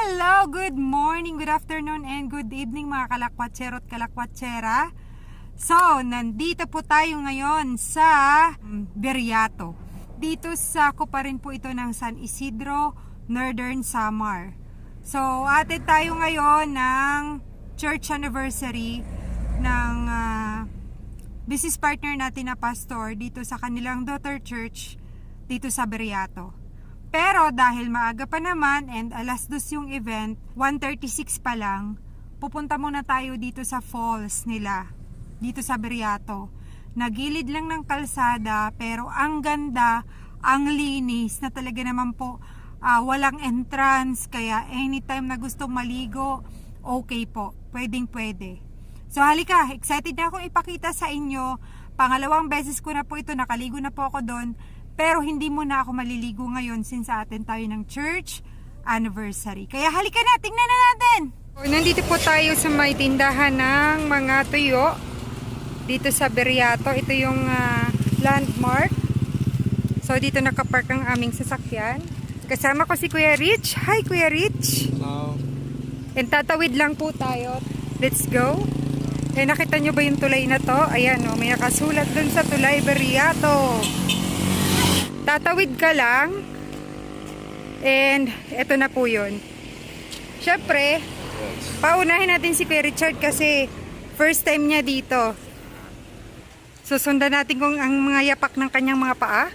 Hello! Good morning, good afternoon, and good evening mga kalakwatsero at kalakwatsera. So, nandito po tayo ngayon sa Beriato. Dito sa kuparin po ito ng San Isidro, Northern Samar. So, atin tayo ngayon ng church anniversary ng business partner natin na pastor dito sa kanilang daughter church dito sa Beriato. Pero dahil maaga pa naman and alas 2 yung event, 1:36 pa lang, pupunta muna tayo dito sa falls nila, dito sa Beriato. Nagilid lang ng kalsada pero ang ganda, ang linis na talaga naman po, walang entrance, kaya anytime na gustong maligo, okay po, pwedeng pwede. So halika, excited na akong ipakita sa inyo. Pangalawang beses ko na po ito, nakaligo na po ako doon. Pero hindi muna ako maliligo ngayon since atin tayo ng church anniversary. Kaya halika na, tingnan na natin! Nandito po tayo sa may tindahan ng mga tuyo dito sa Beriato. Ito yung landmark. So dito nakapark ang aming sasakyan. Kasama ko si Kuya Rich. Hi Kuya Rich! Hello. And tatawid lang po tayo. Let's go! Eh nakita nyo ba yung tulay na to? Ayan o, may nakasulat dun sa tulay Beriato. Tatawid ka lang and eto na po yun. Syempre, paunahin natin si Kuya Richard kasi first time niya dito. Susundan natin kung ang mga yapak ng kanyang mga paa.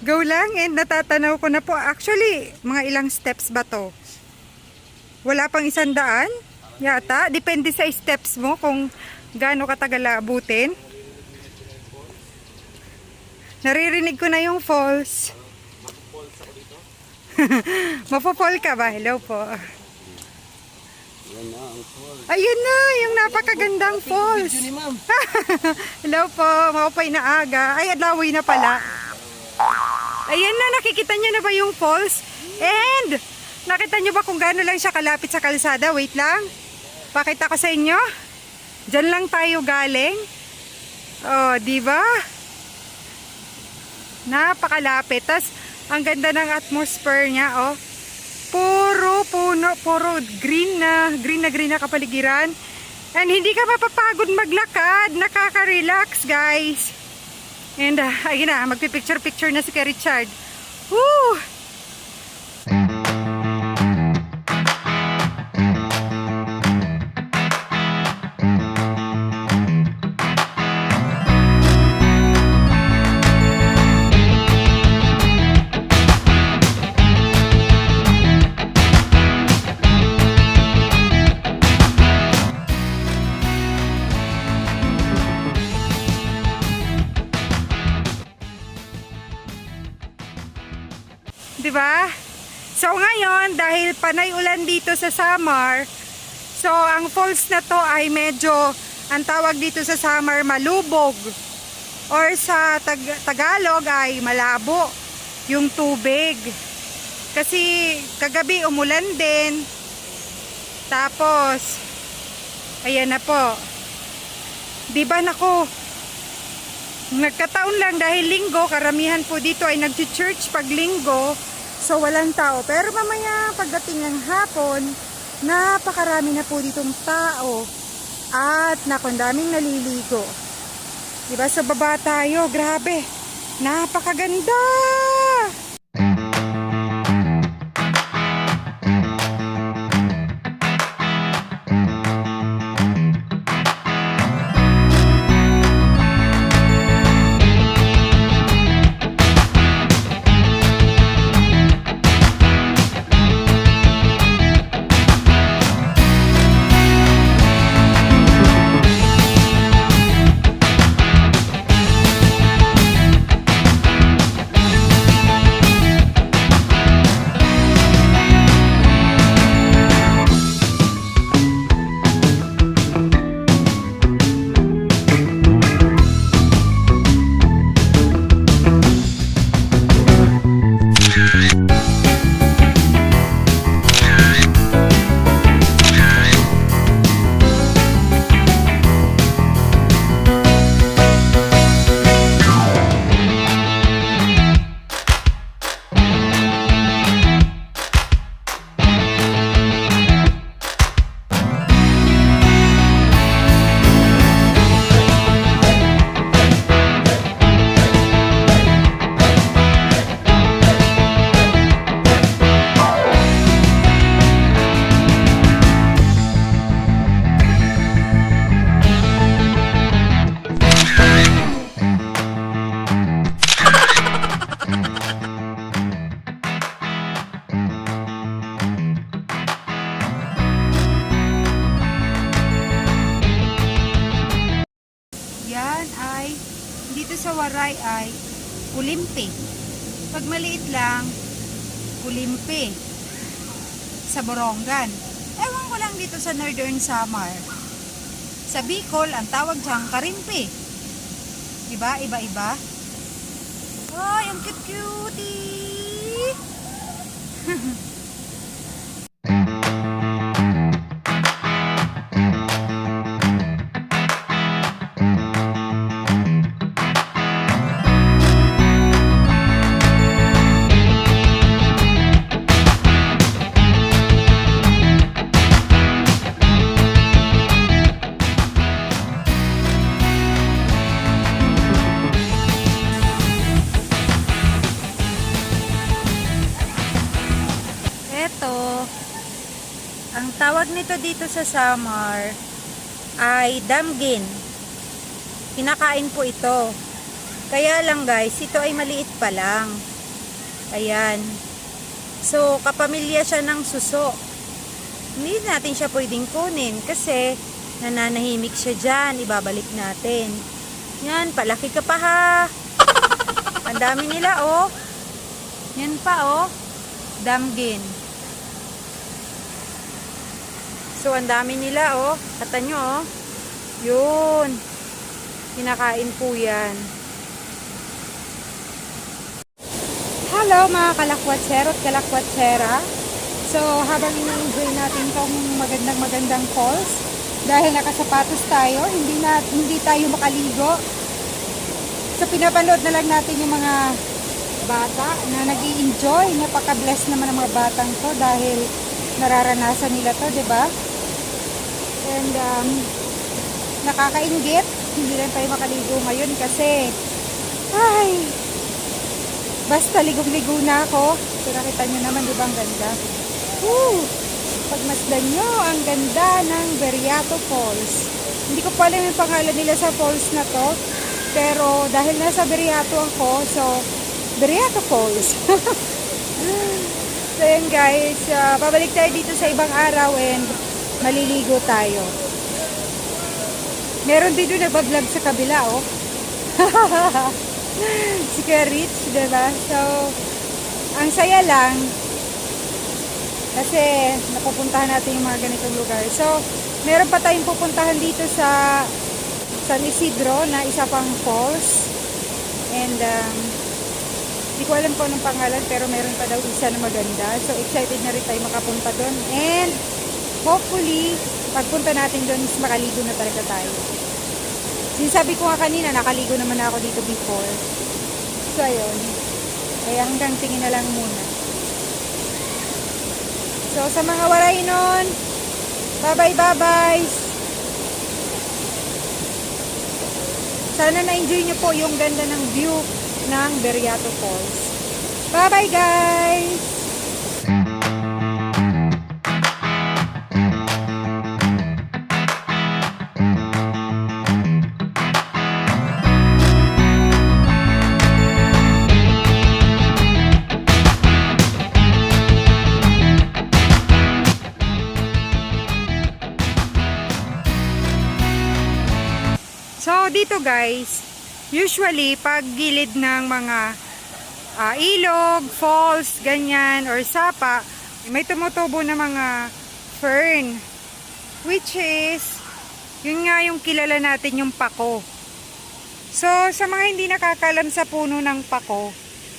Go lang, and natatanaw ko na po. Actually, mga ilang steps ba to? Wala pang 100 yata. Depende sa steps mo kung gaano katagal abutin. Naririnig ko na yung falls. Mapapol ka ba? Hello po. Ayun na, yung napakagandang falls. Hello po, makapay na aga. Ay, adlawi na pala. Ayun na, nakikita nyo na ba yung falls? And, nakita nyo ba kung gaano lang siya kalapit sa kalsada? Wait lang. Pakita ko sa inyo. Diyan lang tayo galing. Oh, di ba? Napakalapit. Tas ang ganda ng atmosphere niya, oh. Puro puno, puro green na kapaligiran. And hindi ka mapapagod maglakad. Nakaka-relax, guys. And ayun na, magpipicture-picture na si Kuya Richard. Woo! Diba? So ngayon, dahil panay ulan dito sa Samar, so ang falls na to ay medyo, ang tawag dito sa Samar, malubog. Or sa Tagalog ay malabo yung tubig. Kasi kagabi umulan din. Tapos, ayan na po. Diba nako, nagkataon lang dahil linggo, karamihan po dito ay nag-church pag linggo. So walang tao, pero mamaya pagdating ng hapon, napakarami na po ditong tao at naku, daming naliligo. Diba, sa baba tayo, grabe, napakaganda. samurai ay kulimpi. Pag maliit lang, kulimpi. Sa Borongan. Ewan ko lang dito sa Northern Samar. Sa Bicol, ang tawag dyan, karimpi. Diba? Iba-iba. Ay, ang cute-cutie! Ang tawag nito dito sa Samar ay damgin. Kinakain po ito. Kaya lang guys, ito ay maliit pa lang. Ayan. So, kapamilya siya ng suso. Hindi natin siya pwedeng kunin kasi nananahimik siya dyan. Ibabalik natin. Yan, palaki ka pa ha. Ang dami nila oh. Yan pa oh. Damgin. So, ang dami nila, oh. Kata nyo, oh. Yun. Kinakain po yan. Hello, mga kalakwatsero at kalakwatsera. So, habang ini-enjoy natin tong magandang falls, dahil nakasapatos tayo, hindi tayo makaligo. So, pinapanood na lang natin yung mga bata na nag-i-enjoy. Napaka-bless naman ang mga batang to dahil nararanasan nila to, diba? And nakakainggit, hindi lang tayo makaligo ngayon kasi ay basta ligong-ligo na ako. So nakita nyo naman, diba ang ganda? Pagmasdan nyo, ang ganda ng Beriato Falls. Hindi ko pa alam yung pangalan nila sa falls na to, pero dahil nasa Beriato ako, so Beriato Falls. So yun guys, pabalik tayo dito sa ibang araw and maliligo tayo. Meron din doon nagbablog sa kabila, oh. Si Kuya Rich, diba? So, ang saya lang kasi napupuntahan natin yung mga ganitong lugar. So, meron pa tayong pupuntahan dito sa San Isidro na isa pang falls. And, hindi ko alam po anong pangalan pero meron pa daw isa na maganda. So, excited na rin tayo makapunta doon. And, hopefully, pagpunta natin doon, makaligo na talaga tayo. Sinasabi ko nga kanina, nakaligo naman ako dito before. So, ayun. Kaya hanggang tingin na lang muna. So, sa mga waray nun, bye-bye. Sana na-enjoy nyo po yung ganda ng view ng Beriato Falls. Bye-bye guys! So, dito guys, usually, pag gilid ng mga ilog, falls, ganyan, or sapa, may tumutubo na mga fern. Which is, yun nga yung kilala natin yung pako. So, sa mga hindi nakakalam sa puno ng pako,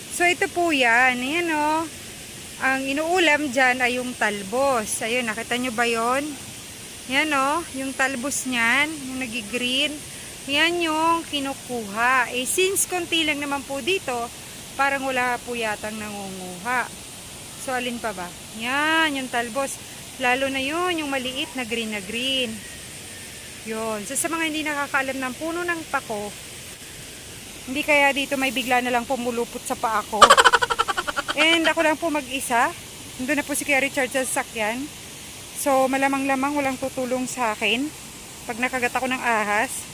so ito po yan. Ayan o. Ang inuulam dyan ay yung talbos. Ayun, nakita nyo ba yun? Yan o, yung talbos niyan, yung nag-green. Yan yung kinukuha. Eh, since konti lang naman po dito, parang wala po yatang nangunguha. So, alin pa ba? Yan, yung talbos. Lalo na yun, yung maliit na green na green. Yun. So, sa mga hindi nakakaalam ng puno ng pako, hindi kaya dito may bigla na lang pumulupot sa paa ko. And ako lang po mag-isa. Nandun na po si Kuya Richard sa sasakyan. So, malamang-lamang walang tutulong sa akin pag nakagat ako ng ahas.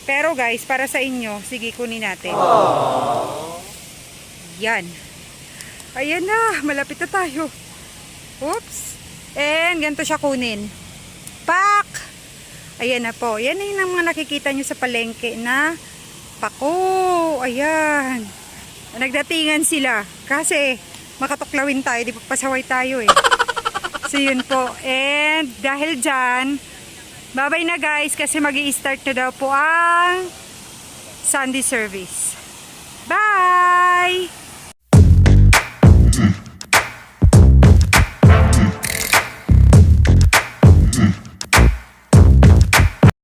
Pero guys, para sa inyo, sige kunin natin. Yan. Ayan na, malapit na tayo. Oops. And ganito siya kunin. Pak! Ayan na po. Yan na yung mga nakikita nyo sa palengke na pako. Ayan. Nagdatingan sila. Kasi makatuklawin tayo. Di pa pasaway tayo eh. So yun po. And dahil dyan, bye-bye na guys. Kasi mag-i-start na daw po ang Sunday service. Bye!